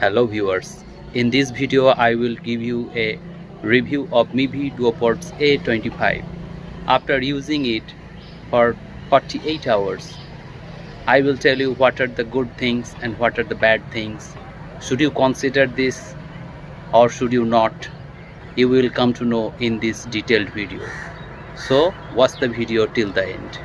Hello viewers, in this video I will give you a review of MIVI Duoports A25. After using it for 48 hours, I will tell you what are the good things and what are the bad things. Should you consider this or should you not? You will come to know in this detailed video. So watch the video till the end.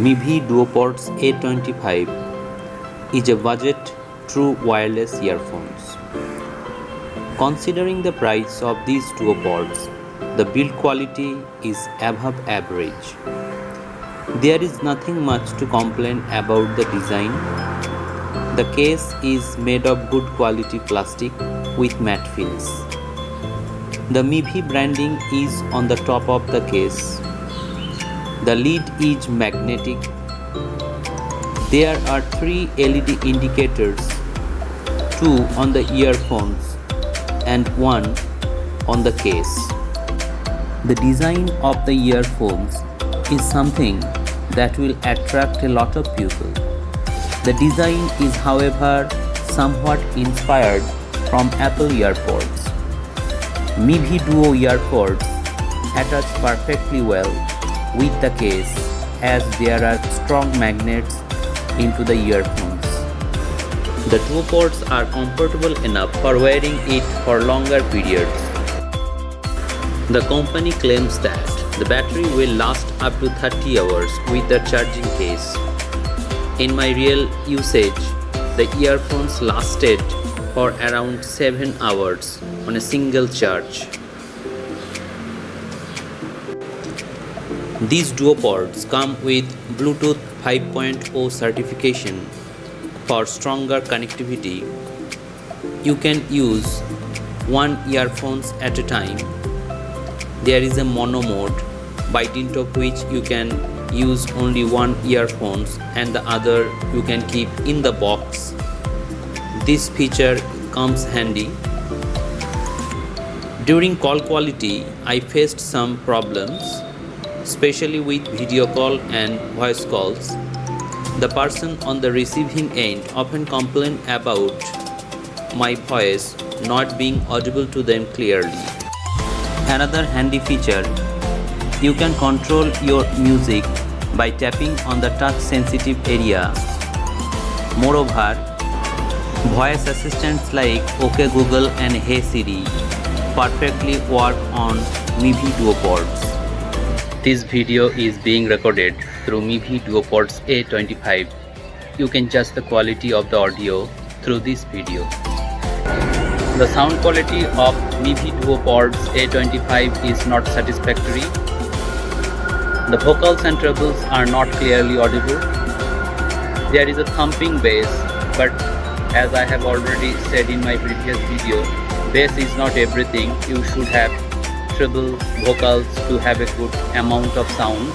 MIVI Duoports A25 is a budget true wireless earphones. Considering the price of these duoports, the build quality is above average. There is nothing much to complain about the design. The case is made of good quality plastic with matte finish. The MIVI branding is on the top of the case. The lid is magnetic. There are 3 LED indicators, 2 on the earphones and 1 on the case. The design of the earphones is something that will attract a lot of people. The design is, however, somewhat inspired from Apple earpods. MIVI Duo earpods attach perfectly well with the case as there are strong magnets into the earphones. The duoports are comfortable enough for wearing it for longer periods. The company claims that the battery will last up to 30 hours with the charging case. In my real usage, the earphones lasted for around 7 hours on a single charge. These duoports come with Bluetooth 5.0 certification for stronger connectivity. You can use one earphones at a time. There is a mono mode by dint of which you can use only one earphones and the other you can keep in the box. This feature comes handy. During call quality, I faced some problems, especially with video call and voice calls. The person on the receiving end often complained about my voice not being audible to them clearly. Another handy feature, you can control your music by tapping on the touch sensitive area. Moreover, voice assistants like OK Google and Hey Siri perfectly work on MIVI Duoports. This video is being recorded through MIVI Duoports A25. You can judge the quality of the audio through this video. The sound quality of MIVI Duoports A25 is not satisfactory. The vocals and trebles are not clearly audible. There is a thumping bass, but as I have already said in my previous video, bass is not everything. You should have treble vocals to have a good amount of sound.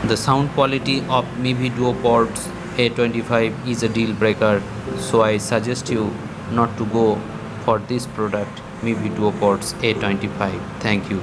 The sound quality of MIVI Duoports A25 is a deal breaker, so I suggest you not to go for this product, MIVI Duoports A25. Thank you.